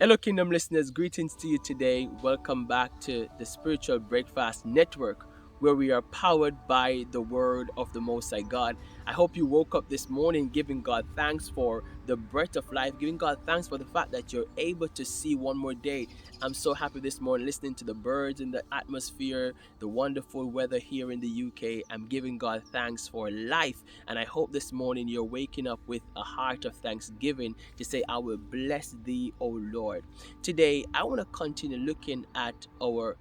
Hello, Kingdom listeners. Greetings to you today. Welcome back to the Spiritual Breakfast Network, where we are powered by the Word of the Most High God. I hope you woke up this morning giving God thanks for the breath of life, giving God thanks for the fact that you're able to see one more day. I'm so happy this morning listening to the birds in the atmosphere, the wonderful weather here in the UK. I'm giving God thanks for life. And I hope this morning you're waking up with a heart of thanksgiving to say, I will bless thee, O Lord. Today, I want to continue looking at our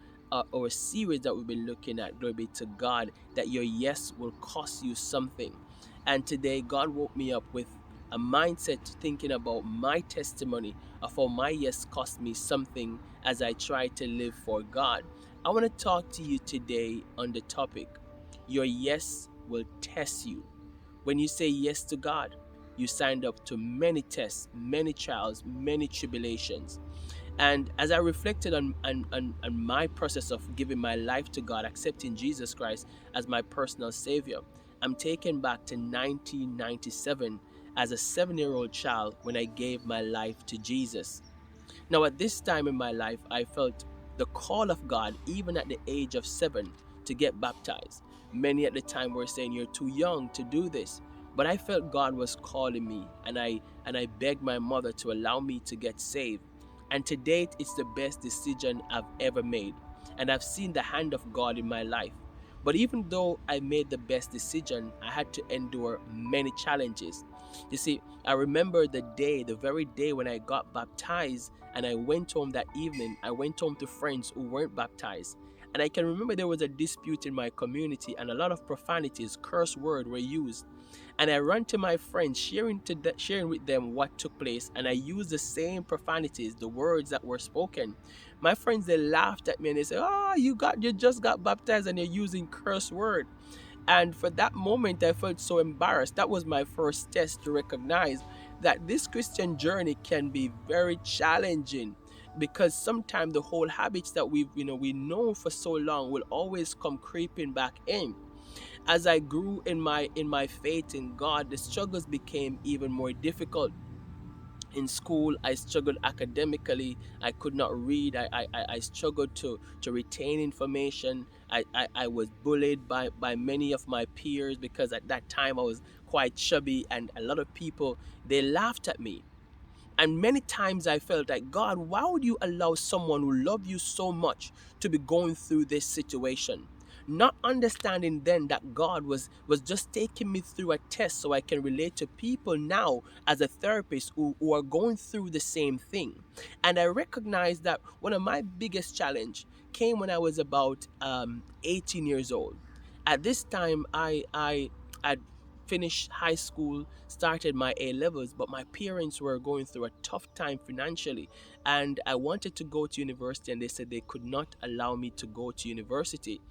series that we've been looking at. Glory be to God, that your yes will cost you something. And today, God woke me up with a mindset thinking about my testimony of how my yes cost me something as I try to live for God. I want to talk to you today on the topic, your yes will test you. When you say yes to God, you signed up to many tests, many trials, many tribulations. And as I reflected on my process of giving my life to God, accepting Jesus Christ as my personal Savior, I'm taken back to 1997 as a 7-year-old child when I gave my life to Jesus. Now, at this time in my life, I felt the call of God, even at the age of 7, to get baptized. Many at the time were saying, "You're too young to do this." But I felt God was calling me, and I begged my mother to allow me to get saved. And to date, it's the best decision I've ever made. And I've seen the hand of God in my life. But even though I made the best decision, I had to endure many challenges. You see, I remember the very day when I got baptized, and I went home that evening. I went home to friends who weren't baptized. And I can remember there was a dispute in my community, and a lot of profanities, curse words were used. And I ran to my friends, sharing with them what took place, and I used the same profanities, the words that were spoken. My friends, they laughed at me and they said, "Oh, you just got baptized and you're using curse word." And for that moment, I felt so embarrassed. That was my first test to recognize that this Christian journey can be very challenging, because sometimes the whole habits that we know for so long will always come creeping back in. As I grew in my faith in God, the struggles became even more difficult. In school, I struggled academically. I could not read. I struggled to retain information. I was bullied by many of my peers because at that time I was quite chubby, and a lot of people, they laughed at me. And many times I felt like, God, why would you allow someone who loved you so much to be going through this situation? Not understanding then that God was just taking me through a test so I can relate to people now as a therapist who are going through the same thing. And I recognized that one of my biggest challenge came when I was about 18 years old. At this time, I finished high school, started my A levels, but my parents were going through a tough time financially, and I wanted to go to university, and they said they could not allow me to go to university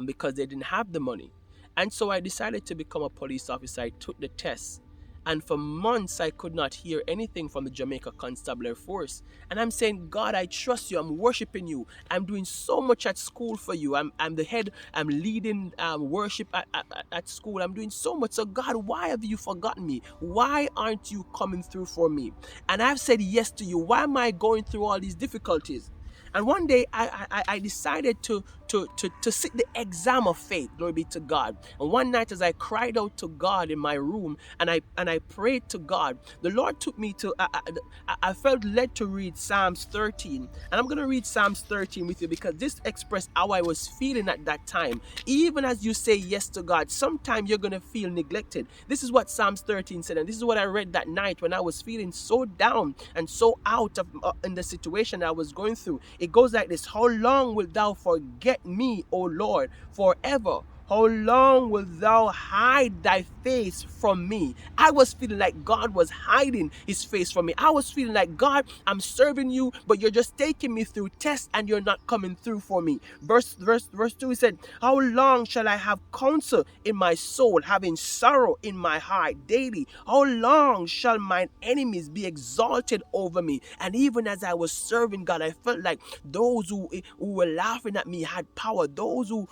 because they didn't have the money. And so I decided to become a police officer. I took the test. And for months, I could not hear anything from the Jamaica Constabulary Force. And I'm saying, God, I trust you. I'm worshiping you. I'm doing so much at school for you. I'm the head. I'm leading worship at school. I'm doing so much. So, God, why have you forgotten me? Why aren't you coming through for me? And I've said yes to you. Why am I going through all these difficulties? And one day I decided to sit the exam of faith. Glory be to God. And one night as I cried out to God in my room, and I prayed to God, the Lord took me to I felt led to read Psalms 13. And I'm going to read Psalms 13 with you because this expressed how I was feeling at that time. Even as you say yes to God, sometimes you're going to feel neglected. This is what Psalms 13 said, and this is what I read that night when I was feeling so down and so out of in the situation I was going through. It goes like this: How long wilt thou forget me, O Lord, forever? How long wilt thou hide thy face from me? I was feeling like God was hiding his face from me. I was feeling like, God, I'm serving you, but you're just taking me through tests and you're not coming through for me. Verse 2, he said, How long shall I have counsel in my soul, having sorrow in my heart daily? How long shall mine enemies be exalted over me? And even as I was serving God, I felt like those who were laughing at me had power. Those who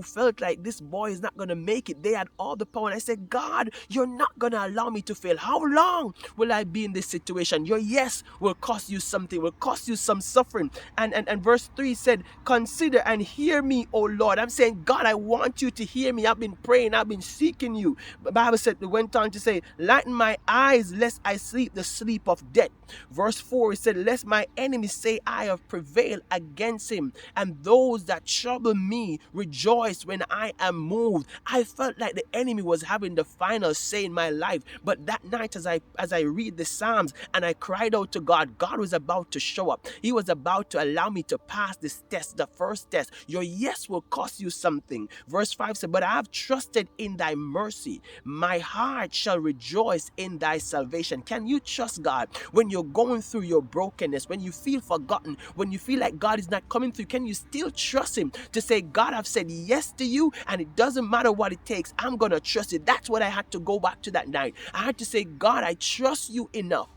felt like this boy is not going to make it. They had all the power. And I said, God, you're not going to allow me to fail. How long will I be in this situation? Your yes will cost you something, will cost you some suffering. And verse 3 said, consider and hear me, O Lord. I'm saying, God, I want you to hear me. I've been praying. I've been seeking you. The Bible said, it went on to say, lighten my eyes lest I sleep the sleep of death. Verse 4, it said, lest my enemies say I have prevailed against him, and those that trouble me rejoice when I am moved. I felt like the enemy was having the final say in my life. But that night, as I read the Psalms and I cried out to God, God was about to show up. He was about to allow me to pass this test, the first test. Your yes will cost you something. Verse 5 said, but I have trusted in thy mercy. My heart shall rejoice in thy salvation. Can you trust God when you're going through your brokenness, when you feel forgotten, when you feel like God is not coming through? Can you still trust him to say, God, I've said yes to you, and it doesn't matter what it takes. I'm going to trust it. That's what I had to go back to that night. I had to say, God, I trust you enough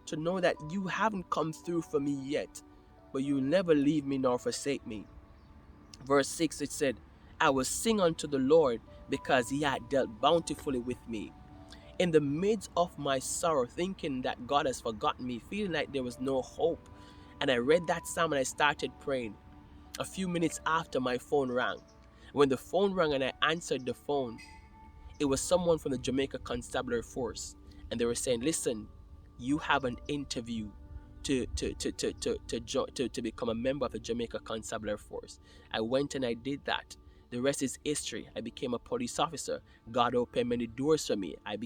to know that you haven't come through for me yet, but you'll never leave me nor forsake me. Verse 6, it said, I will sing unto the Lord because he had dealt bountifully with me. In the midst of my sorrow, thinking that God has forgotten me, feeling like there was no hope, and I read that psalm and I started praying. A few minutes after, my phone rang. When the phone rang and I answered the phone, it was someone from the Jamaica Constabulary Force, and they were saying, listen, you have an interview to become a member of the Jamaica Constabulary Force. I went and I did that. The rest is history. I became a police officer. God opened many doors for me. I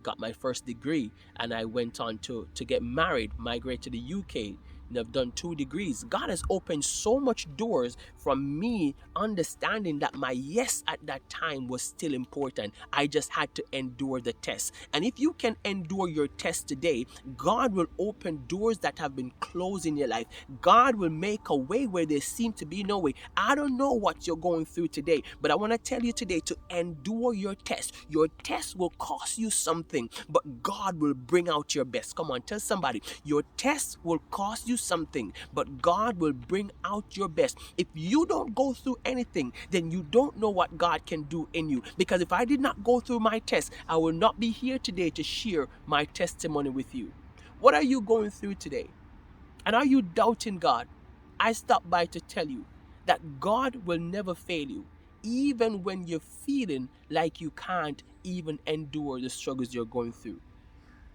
got my first degree, and I went on to get married, migrate to the UK. And I've done 2 degrees. God has opened so much doors from me understanding that my yes at that time was still important. I just had to endure the test. And if you can endure your test today, God will open doors that have been closed in your life. God will make a way where there seemed to be no way. I don't know what you're going through today, but I want to tell you today to endure your test. Your test will cost you something, but God will bring out your best. Come on, tell somebody, your test will cost you something, but God will bring out your best. If you don't go through anything, then you don't know what God can do in you. Because if I did not go through my test, I will not be here today to share my testimony with you. What are you going through today? And are you doubting God? I stopped by to tell you that God will never fail you, even when you're feeling like you can't even endure the struggles you're going through.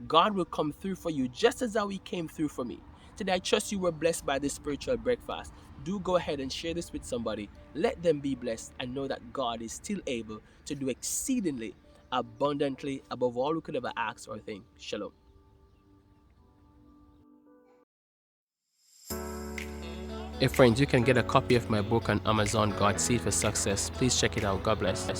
God will come through for you just as how he came through for me. Today, I trust you were blessed by this spiritual breakfast. Do go ahead and share this with somebody. Let them be blessed and know that God is still able to do exceedingly, abundantly, above all we could ever ask or think. Shalom. Hey friends, you can get a copy of my book on Amazon, God's Seed for Success. Please check it out. God bless.